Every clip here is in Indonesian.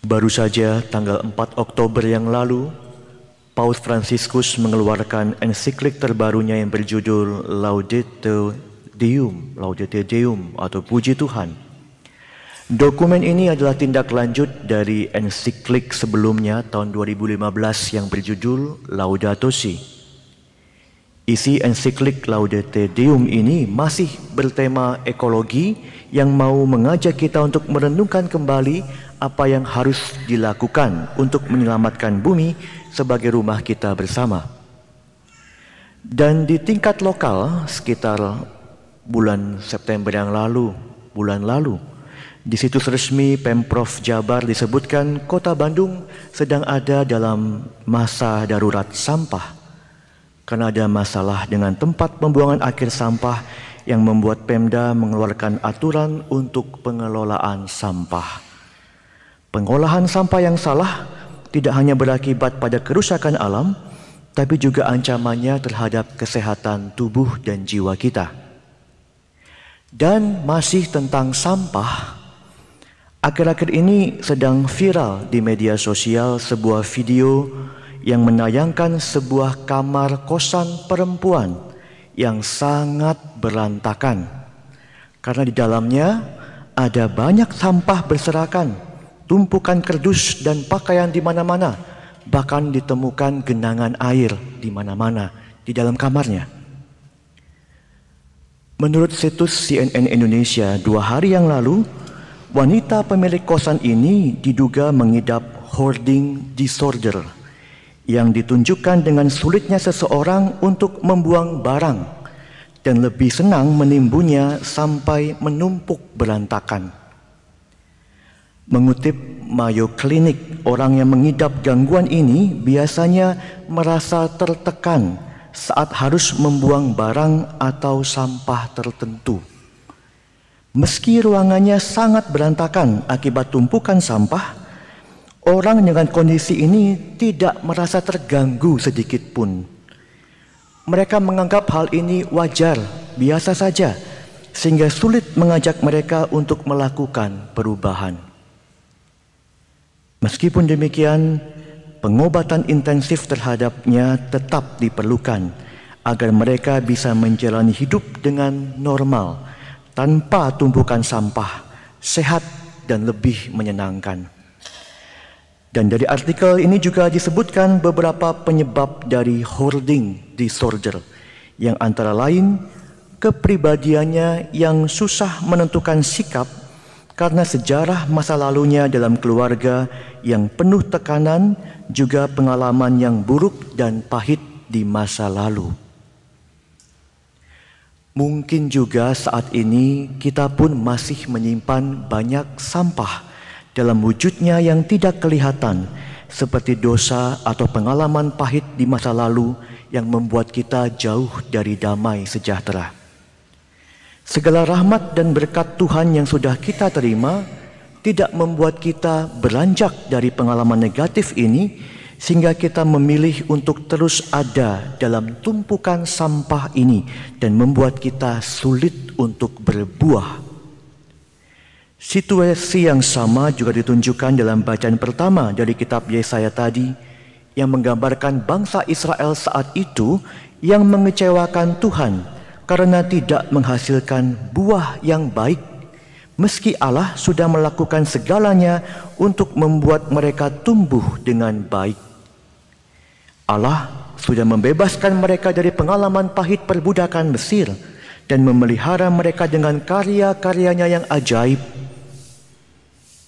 Baru saja tanggal 4 Oktober yang lalu, Paus Fransiskus mengeluarkan ensiklik terbarunya yang berjudul Laudate Deum atau Puji Tuhan. Dokumen ini adalah tindak lanjut dari ensiklik sebelumnya tahun 2015 yang berjudul Laudato Si. Isi ensiklik Laudate Deum ini masih bertema ekologi yang mau mengajak kita untuk merenungkan kembali apa yang harus dilakukan untuk menyelamatkan bumi sebagai rumah kita bersama. Dan di tingkat lokal sekitar bulan September bulan lalu, di situs resmi Pemprov Jabar disebutkan Kota Bandung sedang ada dalam masa darurat sampah karena ada masalah dengan tempat pembuangan akhir sampah yang membuat Pemda mengeluarkan aturan untuk pengelolaan sampah. Pengolahan sampah yang salah tidak hanya berakibat pada kerusakan alam, tapi juga ancamannya terhadap kesehatan tubuh dan jiwa kita. Dan masih tentang sampah, akhir-akhir ini sedang viral di media sosial sebuah video yang menayangkan sebuah kamar kosan perempuan yang sangat berantakan. Karena di dalamnya ada banyak sampah berserakan, tumpukan kerdus dan pakaian di mana-mana, bahkan ditemukan genangan air di mana-mana di dalam kamarnya. Menurut situs CNN Indonesia 2 hari yang lalu, wanita pemilik kosan ini diduga mengidap hoarding disorder yang ditunjukkan dengan sulitnya seseorang untuk membuang barang dan lebih senang menimbunnya sampai menumpuk berantakan. Mengutip Mayo Clinic, orang yang mengidap gangguan ini biasanya merasa tertekan saat harus membuang barang atau sampah tertentu. Meski ruangannya sangat berantakan akibat tumpukan sampah, orang dengan kondisi ini tidak merasa terganggu sedikit pun. Mereka menganggap hal ini wajar, biasa saja, sehingga sulit mengajak mereka untuk melakukan perubahan. Meskipun demikian, pengobatan intensif terhadapnya tetap diperlukan agar mereka bisa menjalani hidup dengan normal, tanpa tumpukan sampah, sehat dan lebih menyenangkan. Dan dari artikel ini juga disebutkan beberapa penyebab dari hoarding disorder, yang antara lain kepribadiannya yang susah menentukan sikap karena sejarah masa lalunya dalam keluarga yang penuh tekanan, juga pengalaman yang buruk dan pahit di masa lalu. Mungkin juga saat ini kita pun masih menyimpan banyak sampah dalam wujudnya yang tidak kelihatan, seperti dosa atau pengalaman pahit di masa lalu yang membuat kita jauh dari damai sejahtera. Segala rahmat dan berkat Tuhan yang sudah kita terima tidak membuat kita beranjak dari pengalaman negatif ini, sehingga kita memilih untuk terus ada dalam tumpukan sampah ini dan membuat kita sulit untuk berbuah. Situasi yang sama juga ditunjukkan dalam bacaan pertama dari kitab Yesaya tadi, yang menggambarkan bangsa Israel saat itu yang mengecewakan Tuhan karena tidak menghasilkan buah yang baik, meski Allah sudah melakukan segalanya untuk membuat mereka tumbuh dengan baik. Allah sudah membebaskan mereka dari pengalaman pahit perbudakan Mesir dan memelihara mereka dengan karya-karyanya yang ajaib.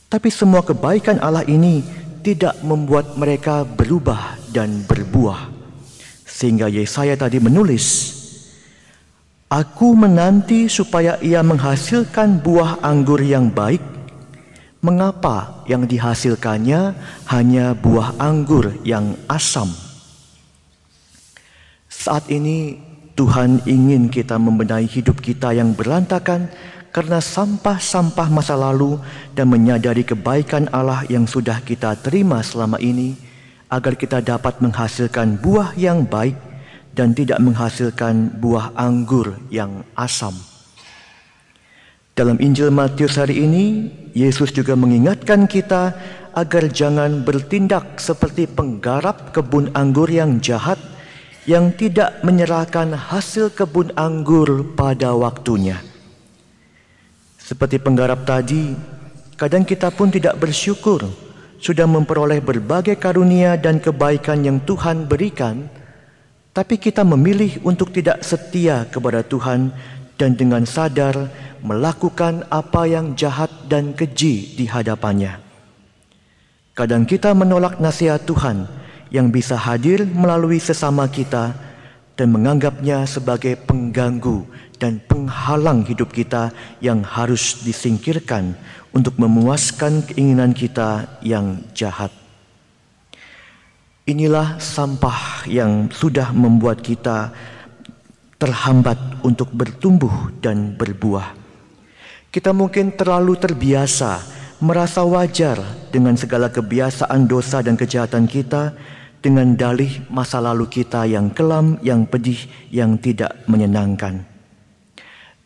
Tapi semua kebaikan Allah ini tidak membuat mereka berubah dan berbuah. Sehingga Yesaya tadi menulis, "Aku menanti supaya ia menghasilkan buah anggur yang baik. Mengapa yang dihasilkannya hanya buah anggur yang asam?" Saat ini Tuhan ingin kita membenahi hidup kita yang berantakan karena sampah-sampah masa lalu dan menyadari kebaikan Allah yang sudah kita terima selama ini, agar kita dapat menghasilkan buah yang baik dan tidak menghasilkan buah anggur yang asam. Dalam Injil Matius hari ini, Yesus juga mengingatkan kita agar jangan bertindak seperti penggarap kebun anggur yang jahat, yang tidak menyerahkan hasil kebun anggur pada waktunya. Seperti penggarap tadi, kadang kita pun tidak bersyukur sudah memperoleh berbagai karunia dan kebaikan yang Tuhan berikan, tapi kita memilih untuk tidak setia kepada Tuhan dan dengan sadar melakukan apa yang jahat dan keji di hadapannya. Kadang kita menolak nasihat Tuhan yang bisa hadir melalui sesama kita dan menganggapnya sebagai pengganggu dan penghalang hidup kita yang harus disingkirkan untuk memuaskan keinginan kita yang jahat. Inilah sampah yang sudah membuat kita terhambat untuk bertumbuh dan berbuah. Kita mungkin terlalu terbiasa merasa wajar dengan segala kebiasaan dosa dan kejahatan kita, dengan dalih masa lalu kita yang kelam, yang pedih, yang tidak menyenangkan.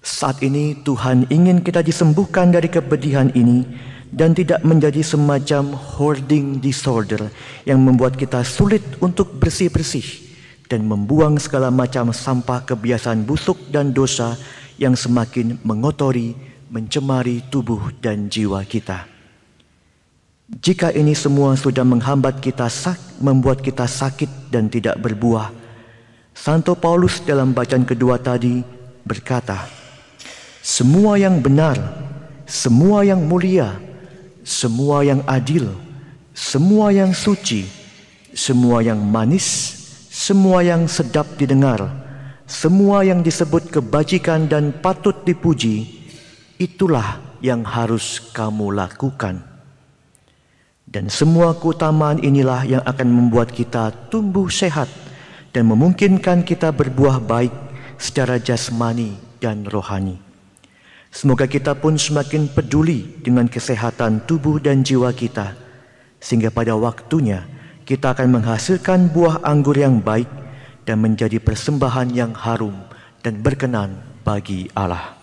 Saat ini Tuhan ingin kita disembuhkan dari kepedihan ini dan tidak menjadi semacam hoarding disorder yang membuat kita sulit untuk bersih-bersih dan membuang segala macam sampah kebiasaan busuk dan dosa yang semakin mengotori, mencemari tubuh dan jiwa kita. Jika ini semua sudah menghambat kita, membuat kita sakit dan tidak berbuah, Santo Paulus dalam bacaan kedua tadi berkata, semua yang benar, semua yang mulia, semua yang adil, semua yang suci, semua yang manis, semua yang sedap didengar, semua yang disebut kebajikan dan patut dipuji, itulah yang harus kamu lakukan. Dan semua keutamaan inilah yang akan membuat kita tumbuh sehat dan memungkinkan kita berbuah baik secara jasmani dan rohani. Semoga kita pun semakin peduli dengan kesehatan tubuh dan jiwa kita, sehingga pada waktunya kita akan menghasilkan buah anggur yang baik dan menjadi persembahan yang harum dan berkenan bagi Allah.